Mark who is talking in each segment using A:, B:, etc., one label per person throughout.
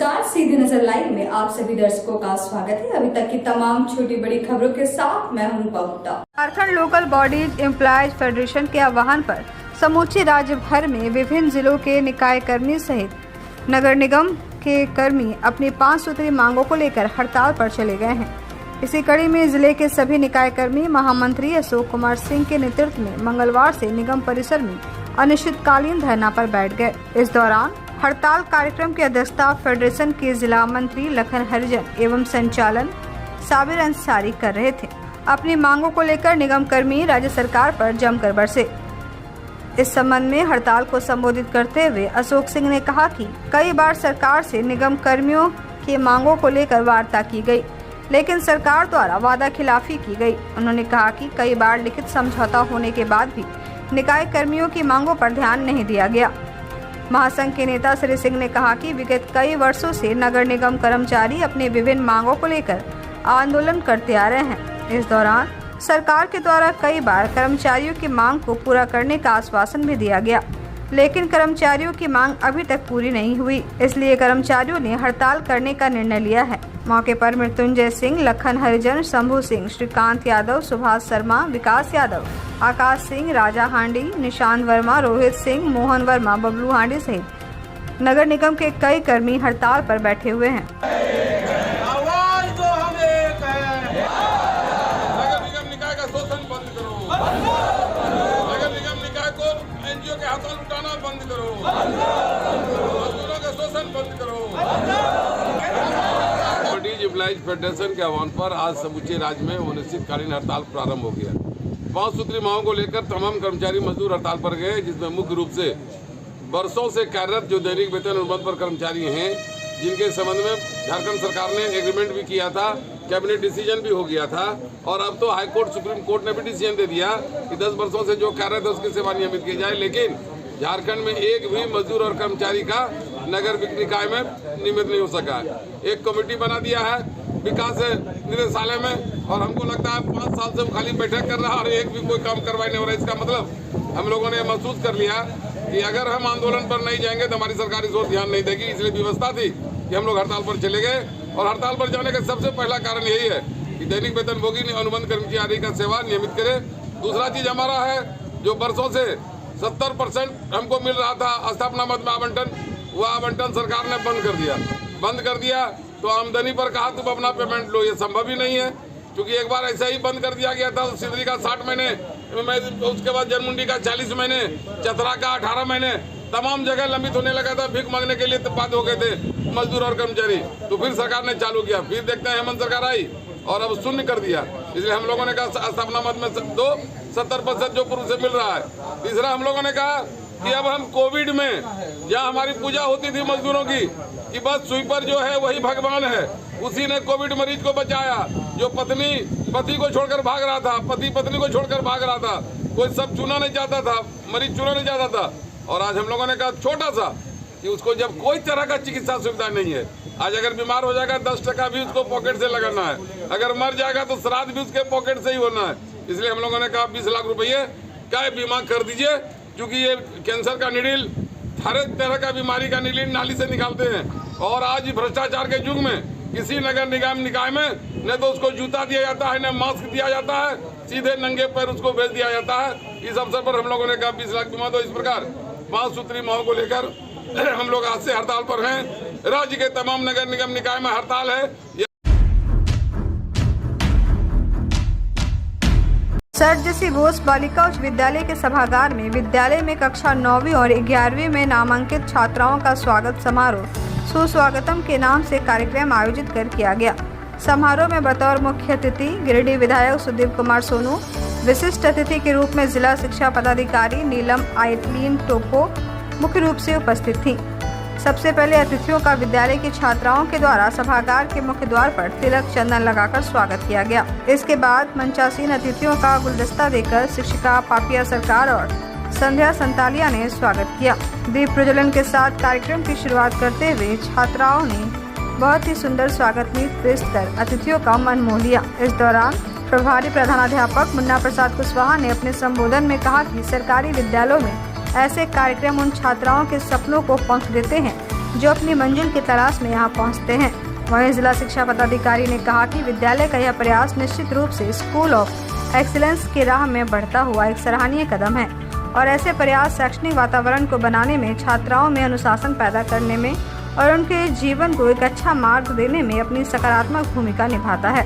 A: नमस्कार, सीधी नजर लाइव में आप सभी दर्शकों का स्वागत है। अभी तक की तमाम छोटी बड़ी खबरों के साथ मैं हूं Rupa Gupta.
B: Jharkhand local bodies employees federation के आह्वान पर समूचे राज्य भर में विभिन्न जिलों के निकाय कर्मी सहित नगर निगम के कर्मी अपनी 5 सूत्री मांगों को लेकर हड़ताल पर चले गए हैं। इसी कड़ी में जिले के सभी निकाय कर्मी महामंत्री अशोक कुमार सिंह के नेतृत्व में मंगलवार से निगम परिसर में अनिश्चितकालीन धरना पर बैठ गए। इस दौरान हड़ताल कार्यक्रम की अध्यक्षता फेडरेशन के जिला मंत्री लखन हरिजन एवं संचालन साबिर अंसारी कर रहे थे। अपनी मांगों को लेकर निगम कर्मी राज्य सरकार पर जमकर बरसे। इस संबंध में हड़ताल को संबोधित करते हुए अशोक सिंह ने कहा कि कई बार सरकार से निगम कर्मियों की मांगों को लेकर वार्ता की गई, लेकिन सरकार द्वारा वादा खिलाफी की गई। उन्होंने कहा कि कई बार लिखित समझौता होने के बाद भी निकाय कर्मियों की मांगों पर ध्यान नहीं दिया गया। महासंघ के नेता श्री सिंह ने कहा कि विगत कई वर्षों से नगर निगम कर्मचारी अपने विभिन्न मांगों को लेकर आंदोलन करते आ रहे हैं। इस दौरान सरकार के द्वारा कई बार कर्मचारियों की मांग को पूरा करने का आश्वासन भी दिया गया, लेकिन कर्मचारियों की मांग अभी तक पूरी नहीं हुई। इसलिए कर्मचारियों ने हड़ताल करने का निर्णय लिया है। मौके पर मृत्युंजय सिंह, लखन हरिजन, शंभू सिंह, श्रीकांत यादव, सुभाष शर्मा, विकास यादव, आकाश सिंह, राजा हांडी, निशांत वर्मा, रोहित सिंह, मोहन वर्मा, बबलू हांडी सहित नगर निगम के कई कर्मी हड़ताल पर बैठे हुए हैं।
C: आवाज तो हम एक है। नगर निगम निकाय का शोषण बंद करो। नगर निगम निकाय को एनजीओ के हाथों लुटाना बंद करो। मजदूरों का शोषण बंद करो। बॉडीज एम्प्लॉयज फेडरेशन के आह्वान पर आज समूचे राज्य में अनिश्चितकालीन हड़ताल प्रारंभ हो गया। 5 सूत्री मांगों को लेकर तमाम कर्मचारी मजदूर हड़ताल पर गए, जिसमें मुख्य रूप से वर्षों से कार्यरत जो दैनिक वेतन अनुबंध पर कर्मचारी हैं, जिनके संबंध में झारखंड सरकार ने एग्रीमेंट भी किया था, कैबिनेट डिसीजन भी हो गया था और अब तो हाई कोर्ट, सुप्रीम कोर्ट ने भी डिसीजन दे दिया कि 10 वर्षों से जो कार्यरत है उसकी सेवा नियमित की जाए। लेकिन झारखंड में एक भी मजदूर और कर्मचारी का नगर निकाय में नियमित नहीं हो सका। एक कमेटी बना दिया है विकास निदेशालय में और हमको लगता है 5 साल से वो खाली बैठक कर रहा है और एक भी कोई काम करवाई नहीं हो रहा है। इसका मतलब हम लोगों ने महसूस कर लिया कि अगर हम आंदोलन पर नहीं जाएंगे तो हमारी सरकार इस ओर ध्यान नहीं देगी। इसलिए व्यवस्था थी कि हम लोग हड़ताल पर चले गए और हड़ताल पर जाने का सबसे पहला कारण यही है कि दैनिक वेतनभोगी अनुबंध कर्मचारी का सेवा नियमित करे। दूसरा चीज हमारा है जो वर्षों से 70% हमको मिल रहा था स्थापना मद में आवंटन, वह आवंटन सरकार ने बंद कर दिया। तो आमदनी पर कहा तुम अपना पेमेंट लो, ये संभव ही नहीं है क्योंकि एक बार ऐसा ही बंद कर दिया गया था। सिदरी का 60 महीने, उसके बाद जनमुंडी का 40 महीने, चतरा का 18 महीने, तमाम जगह लंबित होने लगा था। भीख मांगने के लिए बात हो गए थे मजदूर और कर्मचारी। तो फिर सरकार ने चालू किया, फिर देखते हैं हेमंत सरकार आई और अब शून्य कर दिया। इसलिए हम लोगों ने कहा स्थापना मद में 70% जो पूर्व से मिल रहा है। तीसरा हम लोगों ने कहा कि अब हम कोविड में जहाँ हमारी पूजा होती थी मजदूरों की कि बस स्वीपर जो है वही भगवान है, उसी ने कोविड मरीज को बचाया। जो पत्नी पति को छोड़कर भाग रहा था, पति पत्नी को छोड़कर भाग रहा था, कोई सब चुना नहीं चाहता था, मरीज चुना नहीं चाहता था। और आज हम लोगों ने कहा छोटा सा कि उसको जब कोई तरह का चिकित्सा सुविधा नहीं है, आज अगर बीमार हो जाएगा 10% भी उसको पॉकेट से लगाना है, अगर मर जाएगा तो श्राद्ध भी उसके पॉकेट से ही होना है। इसलिए हम लोगों ने कहा 20 लाख रुपये का बीमा कर दीजिए, क्योंकि ये कैंसर का निडिल, हर एक तरह का बीमारी का निडिल नाली से निकालते हैं। और आज भ्रष्टाचार के युग में किसी नगर निगम निकाय में न तो उसको जूता दिया जाता है, न मास्क दिया जाता है, सीधे नंगे पैर उसको भेज दिया जाता है। इस अवसर पर हम लोगों ने कहा 20 लाख बीमा। तो इस प्रकार 5 सूत्री मांगों को लेकर हम लोग आज से हड़ताल पर हैं। राज्य के तमाम नगर निगम निकाय में हड़ताल है।
B: सर जैसी बोस बालिका उच्च विद्यालय के सभागार में विद्यालय में कक्षा 9वीं और 11वीं में नामांकित छात्राओं का स्वागत समारोह सुस्वागतम के नाम से कार्यक्रम आयोजित कर किया गया। समारोह में बतौर मुख्य अतिथि गिरिडीह विधायक सुदीप कुमार सोनू, विशिष्ट अतिथि के रूप में जिला शिक्षा पदाधिकारी नीलम आयतलीन टोपो मुख्य रूप से उपस्थित थी। सबसे पहले अतिथियों का विद्यालय की छात्राओं के द्वारा सभागार के मुख्य द्वार पर तिलक चंदन लगाकर स्वागत किया गया। इसके बाद मंचासीन अतिथियों का गुलदस्ता देकर शिक्षिका पापिया सरकार और संध्या संतालिया ने स्वागत किया। दीप प्रज्वलन के साथ कार्यक्रम की शुरुआत करते हुए छात्राओं ने बहुत ही सुंदर स्वागत गीत पेश कर अतिथियों का मन मोह लिया। इस दौरान प्रभारी प्रधानाध्यापक मुन्ना प्रसाद कुशवाहा ने अपने संबोधन में कहा कि सरकारी विद्यालयों में ऐसे कार्यक्रम उन छात्राओं के सपनों को पंख देते हैं जो अपनी मंजिल की तलाश में यहाँ पहुँचते हैं। वहीं जिला शिक्षा पदाधिकारी ने कहा कि विद्यालय का यह प्रयास निश्चित रूप से स्कूल ऑफ एक्सीलेंस की राह में बढ़ता हुआ एक सराहनीय कदम है और ऐसे प्रयास शैक्षणिक वातावरण को बनाने में, छात्राओं में अनुशासन पैदा करने में और उनके जीवन को एक अच्छा मार्ग देने में अपनी सकारात्मक भूमिका निभाता है।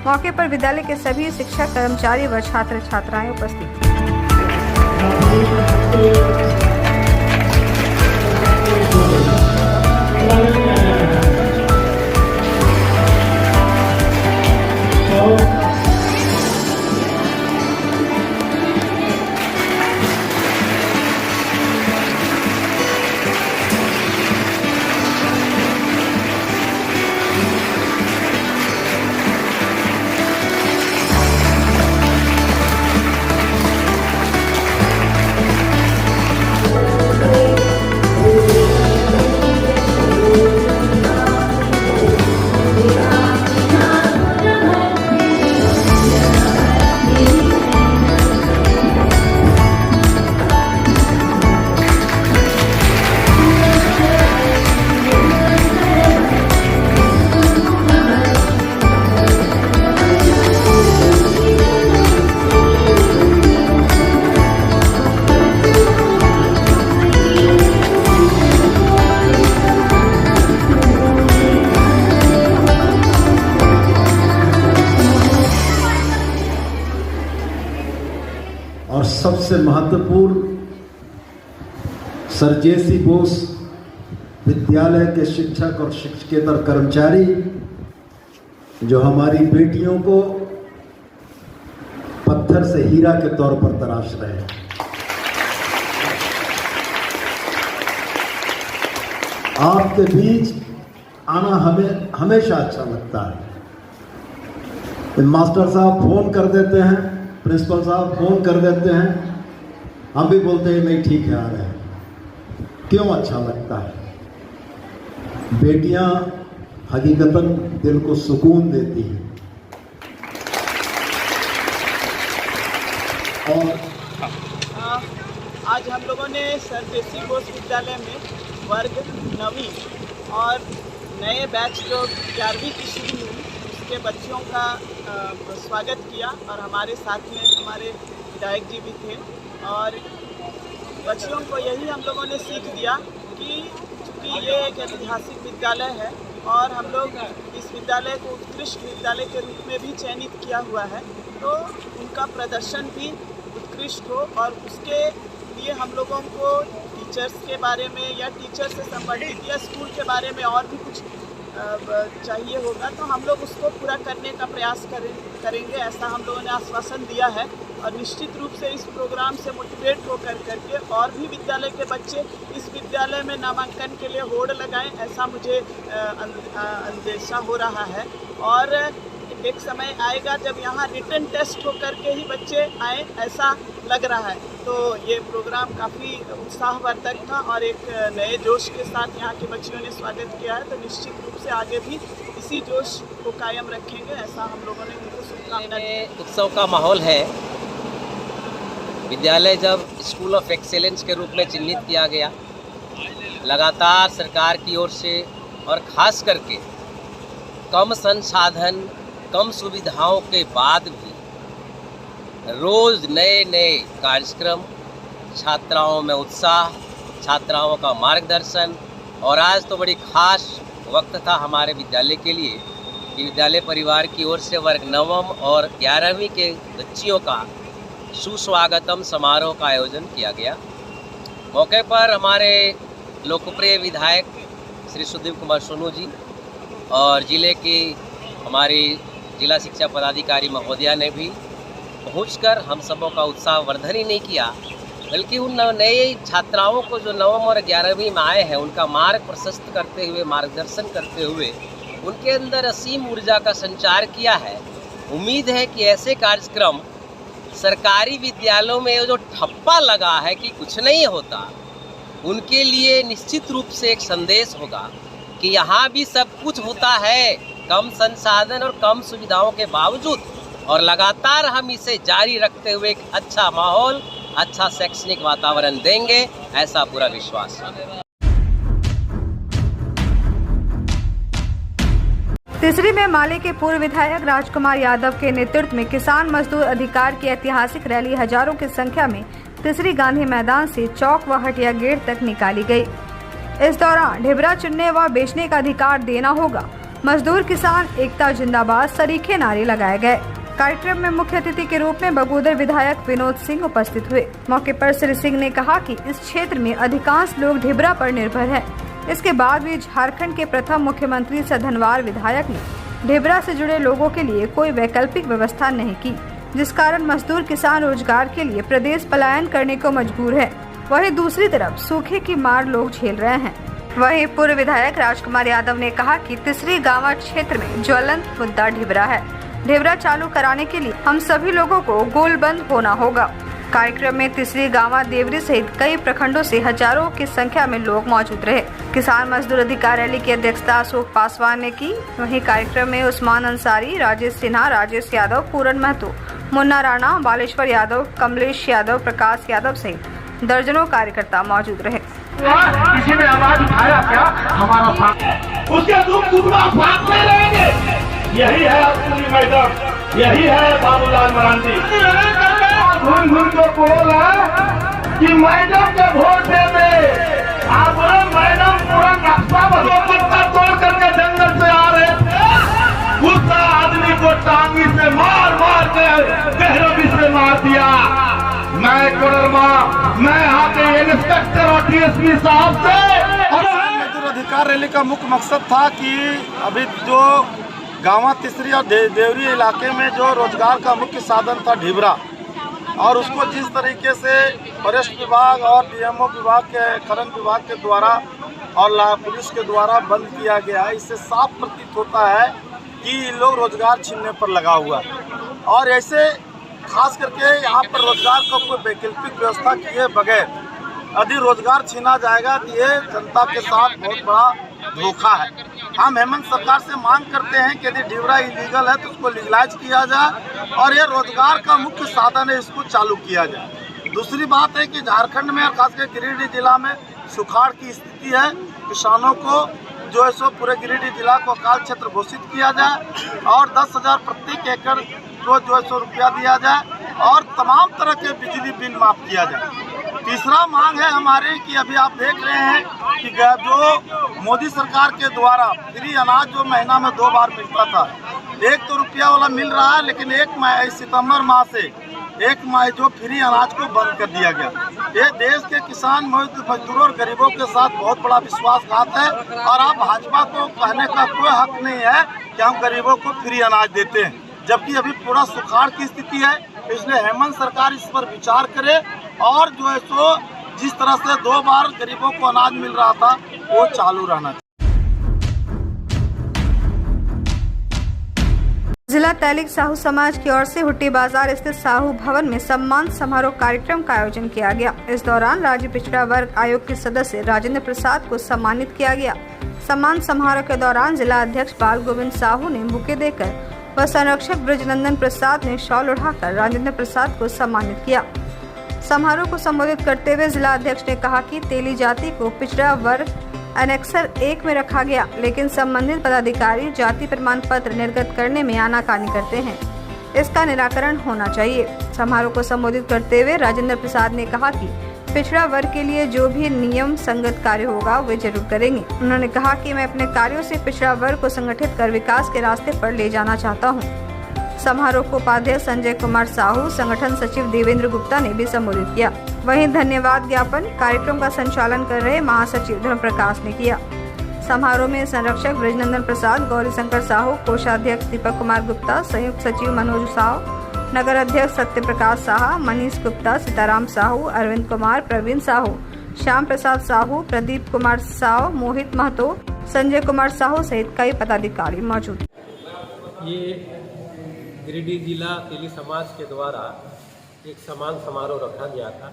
B: मौके पर विद्यालय के सभी शिक्षक, कर्मचारी व छात्र छात्राएं उपस्थित थे।
D: और सबसे महत्वपूर्ण, सर जे.सी. बोस विद्यालय के शिक्षक और शिक्षकेतर कर्मचारी जो हमारी बेटियों को पत्थर से हीरा के तौर पर तराश रहे हैं। आपके बीच आना हमें हमेशा अच्छा लगता है। मास्टर साहब फोन कर देते हैं, प्रिंसिपल साहब फोन कर देते हैं, हम भी बोलते हैं नहीं ठीक है आ रहे हैं। क्यों अच्छा लगता है? बेटियां हकीकतन दिल को सुकून देती हैं। और
E: आज हम लोगों ने सर जे.सी. बोस विद्यालय में वर्ग 9वीं और नए बैच जो 11वीं की शुरू हुई उसके बच्चों का स्वागत किया और हमारे साथ में हमारे विधायक जी भी थे। और बच्चों को यही हम लोगों ने सीख दिया कि चूँकि ये एक ऐतिहासिक विद्यालय है और हम लोग इस विद्यालय को उत्कृष्ट विद्यालय के रूप में भी चयनित किया हुआ है, तो उनका प्रदर्शन भी उत्कृष्ट हो और उसके लिए हम लोगों को टीचर्स के बारे में या टीचर से संबंधित या स्कूल के बारे में और भी कुछ चाहिए होगा, तो हम लोग उसको पूरा करने का प्रयास करेंगे, ऐसा हम लोगों ने आश्वासन दिया है। और निश्चित रूप से इस प्रोग्राम से मोटिवेट होकर करके और भी विद्यालय के बच्चे इस विद्यालय में नामांकन के लिए होड़ लगाएं, ऐसा मुझे अंदेशा हो रहा है। और एक समय आएगा जब यहाँ रिटन टेस्ट होकर के ही बच्चे आए, ऐसा लग रहा है। तो ये प्रोग्राम काफ़ी उत्साहवर्धक था और एक नए जोश के साथ यहाँ के बच्चियों ने स्वागत किया है, तो निश्चित रूप से आगे भी इसी जोश को कायम रखेंगे, ऐसा हम लोगों ने उनको शुभकामनाएं।
F: उत्सव का माहौल है। विद्यालय जब स्कूल ऑफ एक्सेलेंस के रूप में चिन्हित किया गया, लगातार सरकार की ओर से और ख़ास करके कम संसाधन, कम सुविधाओं के बाद भी रोज़ नए नए कार्यक्रम, छात्राओं में उत्साह, छात्राओं का मार्गदर्शन। और आज तो बड़ी ख़ास वक्त था हमारे विद्यालय के लिए कि विद्यालय परिवार की ओर से वर्ग 9वीं और 11वीं के बच्चियों का सुस्वागतम समारोह का आयोजन किया गया। मौके पर हमारे लोकप्रिय विधायक श्री सुदीप कुमार सोनू जी और ज़िले की हमारी जिला शिक्षा पदाधिकारी महोदया ने भी पहुंचकर हम सबों का उत्साह वर्धन ही नहीं किया, बल्कि उन नए छात्राओं को जो 9वीं और 11वीं में आए हैं उनका मार्ग प्रशस्त करते हुए, मार्गदर्शन करते हुए उनके अंदर असीम ऊर्जा का संचार किया है। उम्मीद है कि ऐसे कार्यक्रम सरकारी विद्यालयों में जो ठप्पा लगा है कि कुछ नहीं होता, उनके लिए निश्चित रूप से एक संदेश होगा कि यहाँ भी सब कुछ होता है, कम संसाधन और कम सुविधाओं के बावजूद, और लगातार हम इसे जारी रखते हुए एक अच्छा माहौल, अच्छा शैक्षणिक वातावरण देंगे, ऐसा पूरा विश्वास है।
B: तीसरी में माले के पूर्व विधायक राजकुमार यादव के नेतृत्व में किसान मजदूर अधिकार की ऐतिहासिक रैली हजारों की संख्या में तीसरी गांधी मैदान से चौक व हटिया गेट तक निकाली गई। इस दौरान ढिबरा चुनने व बेचने का अधिकार देना होगा, मजदूर किसान एकता जिंदाबाद सरीखे नारे लगाए गए। कार्यक्रम में मुख्य अतिथि के रूप में बगोदर विधायक विनोद सिंह उपस्थित हुए। मौके पर श्री सिंह ने कहा कि इस क्षेत्र में अधिकांश लोग ढिबरा पर निर्भर है। इसके बाद भी झारखंड के प्रथम मुख्यमंत्री सधनवार विधायक ने ढिबरा से जुड़े लोगों के लिए कोई वैकल्पिक व्यवस्था नहीं की, जिस कारण मजदूर किसान रोजगार के लिए प्रदेश पलायन करने को मजबूर है। वहीं दूसरी तरफ सूखे की मार लोग झेल रहे हैं। वहीं पूर्व विधायक राजकुमार यादव ने कहा कि तीसरी गांवा क्षेत्र में ज्वलंत मुद्दा ढिबरा है। ढिबरा चालू कराने के लिए हम सभी लोगों को गोलबंद होना होगा। कार्यक्रम में तीसरी गांवा देवरी सहित कई प्रखंडों से हजारों की संख्या में लोग मौजूद रहे। किसान मजदूर अधिकार रैली की अध्यक्षता अशोक पासवान ने की। वहीं कार्यक्रम में उस्मान अंसारी, राजेश सिन्हा, राजेश यादव, पूरन महतो, मुन्ना राणा, बालेश्वर यादव, कमलेश यादव, प्रकाश यादव सहित दर्जनों कार्यकर्ता मौजूद रहे।
G: किसी ने आवाज उठाया क्या? हमारा साथ उसके दुख साथ में रहेंगे। यही है असली मैडम, यही है बाबूलाल मरांडी। घूम घूम को बोला कि मैडम के वोट दे दे। आप मैडम पूरा नक्शा पत्ता तोड़ करके जंगल से आ रहे थे। गुस्सा आदमी को टांगी से मार मार के गहरबी से मार दिया। मैं कोडरमा, मैं यहाँ के इंस्पेक्टर और डीएसपी साहब से।
H: और मजदूर अधिकार रैली का मुख्य मकसद था कि अभी जो गांवा तीसरी और देवरी इलाके में जो रोजगार का मुख्य साधन था ढिबरा, और उसको जिस तरीके से फॉरेस्ट विभाग और डीएमओ विभाग के खनन विभाग के द्वारा और पुलिस के द्वारा बंद किया गया है, इससे साफ प्रतीत होता है कि लोग रोजगार छीनने पर लगा हुआ है। और ऐसे खास करके यहाँ पर रोजगार को कोई वैकल्पिक व्यवस्था किए बगैर यदि रोजगार छीना जाएगा तो ये जनता के साथ बहुत बड़ा धोखा है। हम हेमंत सरकार से मांग करते हैं कि यदि ढिबरा इलीगल है तो उसको लीगलाइज किया जाए और ये रोजगार का मुख्य साधन है, इसको चालू किया जाए। दूसरी बात है कि झारखंड में और खासकर गिरिडीह जिला में सुखाड़ की स्थिति है। किसानों को जो है सो पूरे गिरिडीह जिला को अकाल क्षेत्र घोषित किया जाए और 10,000 प्रति एकड़ को जो है सो रुपया दिया जाए और तमाम तरह के बिजली बिल माफ किया जाए। तीसरा मांग है हमारी कि अभी आप देख रहे हैं कि जो मोदी सरकार के द्वारा फ्री अनाज जो महीना में 2 बार मिलता था, 1 तो रुपया वाला मिल रहा है, लेकिन 1 सितंबर माह से 1 माह जो फ्री अनाज को बंद कर दिया गया। ये देश के किसान मजदूरों और गरीबों के साथ बहुत बड़ा विश्वासघात है और आप भाजपा को कहने का कोई हक नहीं है कि हम गरीबों को फ्री अनाज देते हैं, जबकि अभी पूरा सुखाड़ की स्थिति है। इसलिए हेमंत सरकार इस पर विचार करे और जो है सो जिस तरह से 2 बार गरीबों को अनाज मिल रहा था वो चालू रहना चाहिए।
B: जिला तैलिक साहू समाज की ओर से हुट्टी बाजार स्थित साहू भवन में सम्मान समारोह कार्यक्रम का आयोजन किया गया। इस दौरान राज्य पिछड़ा वर्ग आयोग के सदस्य राजेंद्र प्रसाद को सम्मानित किया गया। सम्मान समारोह के दौरान जिला अध्यक्ष बाल गोविंद साहू ने बुके देकर व संरक्षक ब्रजनंदन प्रसाद ने शॉल उठाकर राजेंद्र प्रसाद को सम्मानित किया। समारोह को संबोधित करते हुए जिला अध्यक्ष ने कहा कि तेली जाति को पिछड़ा वर्ग एनेक्सर 1 में रखा गया, लेकिन संबंधित पदाधिकारी जाति प्रमाण पत्र निर्गत करने में आनाकानी करते हैं। इसका निराकरण होना चाहिए। समारोह को संबोधित करते हुए राजेंद्र प्रसाद ने कहा कि पिछड़ा वर्ग के लिए जो भी नियम संगत कार्य होगा वे जरूर करेंगे। उन्होंने कहा कि मैं अपने कार्यों से पिछड़ा वर्ग को संगठित कर विकास के रास्ते पर ले जाना चाहता हूँ। समारोह को उपाध्यक्ष संजय कुमार साहू, संगठन सचिव देवेंद्र गुप्ता ने भी संबोधित किया। वहीं धन्यवाद ज्ञापन कार्यक्रम का संचालन कर रहे महासचिव धर्म प्रकाश ने किया। समारोह में संरक्षक ब्रजनंदन प्रसाद, गौरी शंकर साहू, कोषाध्यक्ष दीपक कुमार गुप्ता, संयुक्त सचिव मनोज साहू, नगर अध्यक्ष सत्य प्रकाश साहा, मनीष गुप्ता, सीताराम साहू, अरविंद कुमार, प्रवीण साहू, श्याम प्रसाद साहू, प्रदीप कुमार साहू, मोहित महतो, संजय कुमार साहू सहित कई पदाधिकारी मौजूद।
I: ये गिरिडीह जिला तेली समाज के द्वारा एक सम्मान समारोह रखा गया था।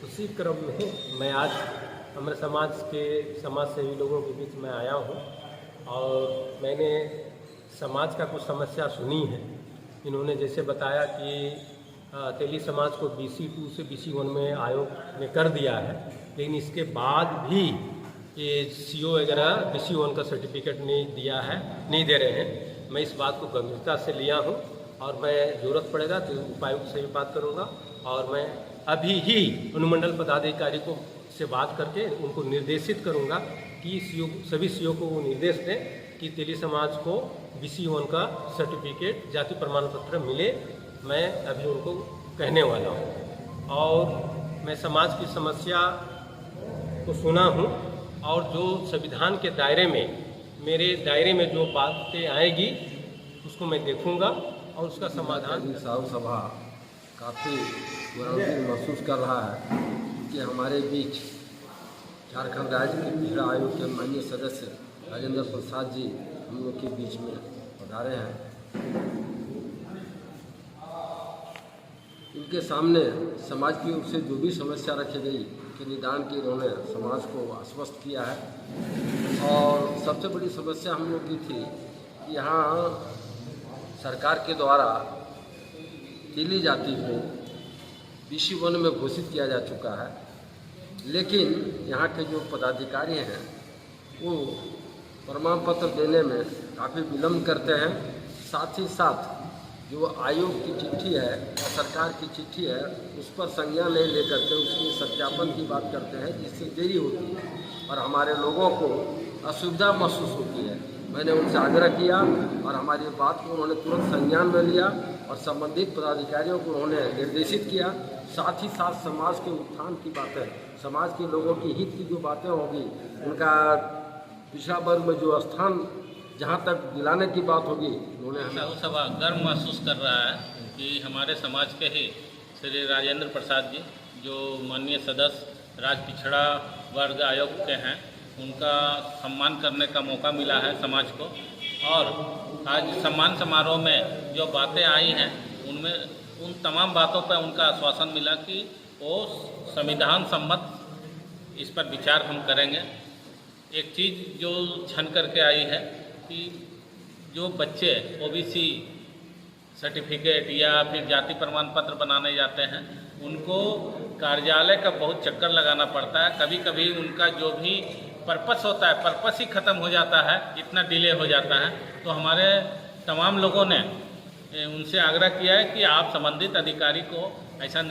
I: उसी क्रम में मैं आज हमारे समाज के समाज सेवी लोगों के बीच में आया हूँ और मैंने समाज का कुछ समस्या सुनी है। इन्होंने जैसे बताया कि तेली समाज को BC2 से BC1 में आयोग ने कर दिया है, लेकिन इसके बाद भी ये CO वगैरह BC1 का सर्टिफिकेट नहीं दे रहे हैं। मैं इस बात को गंभीरता से लिया हूँ और मैं ज़रूरत पड़ेगा तो उपायुक्त से भी बात करूँगा और मैं अभी ही अनुमंडल पदाधिकारी को से बात करके उनको निर्देशित करूँगा कि सभी CO को वो निर्देश दें कि तेली समाज को BC1 का सर्टिफिकेट जाति प्रमाण पत्र मिले। मैं अभी उनको कहने वाला हूँ और मैं समाज की समस्या को सुना हूँ और जो संविधान के दायरे में मेरे दायरे में जो बातें आएगी उसको मैं देखूँगा और उसका समाधान।
J: साहु सभा काफ़ी गौरवान्वित महसूस कर रहा है कि हमारे बीच झारखंड राज्य के पिछड़ा आयोग के माननीय सदस्य राजेंद्र प्रसाद जी हम लोग के बीच में पधारे हैं। इनके सामने समाज की ओर से जो भी समस्या रखी गई के निदान के इन्होंने समाज को आश्वस्त किया है। और सबसे बड़ी समस्या हम लोग की थी कि यहाँ सरकार के द्वारा तेली जाति को BC1 में घोषित किया जा चुका है, लेकिन यहाँ के जो पदाधिकारी हैं वो प्रमाण पत्र देने में काफ़ी विलम्ब करते हैं। साथ ही साथ जो आयोग की चिट्ठी है, सरकार की चिट्ठी है, उस पर संज्ञान नहीं लेकर के उसके सत्यापन की बात करते हैं, जिससे देरी होती है और हमारे लोगों को असुविधा महसूस होती है। मैंने उनसे आग्रह किया और हमारी बात को उन्होंने तुरंत संज्ञान में लिया और संबंधित पदाधिकारियों को उन्होंने निर्देशित किया। साथ ही साथ समाज के उत्थान की बातें, समाज के लोगों की हित की जो बातें होगी, उनका पिछड़ा वर्ग में जो स्थान जहाँ तक दिलाने की बात होगी, उन्होंने
K: साहु सभा गर्व महसूस कर रहा है कि हमारे समाज के ही श्री राजेंद्र प्रसाद जी जो माननीय सदस्य राज्य पिछड़ा वर्ग आयोग के हैं, उनका सम्मान करने का मौका मिला है समाज को। और आज सम्मान समारोह में जो बातें आई हैं उनमें उन तमाम बातों पर उनका आश्वासन मिला कि वो संविधान सम्मत इस पर विचार हम करेंगे। एक चीज़ जो छन करके आई है कि जो बच्चे OBC सर्टिफिकेट या फिर जाति प्रमाण पत्र बनाने जाते हैं उनको कार्यालय का बहुत चक्कर लगाना पड़ता है। कभी कभी उनका जो भी पर्पस होता है, पर्पस ही ख़त्म हो जाता है, इतना डिले हो जाता है। तो हमारे तमाम लोगों ने उनसे आग्रह किया है कि आप संबंधित अधिकारी को ऐसा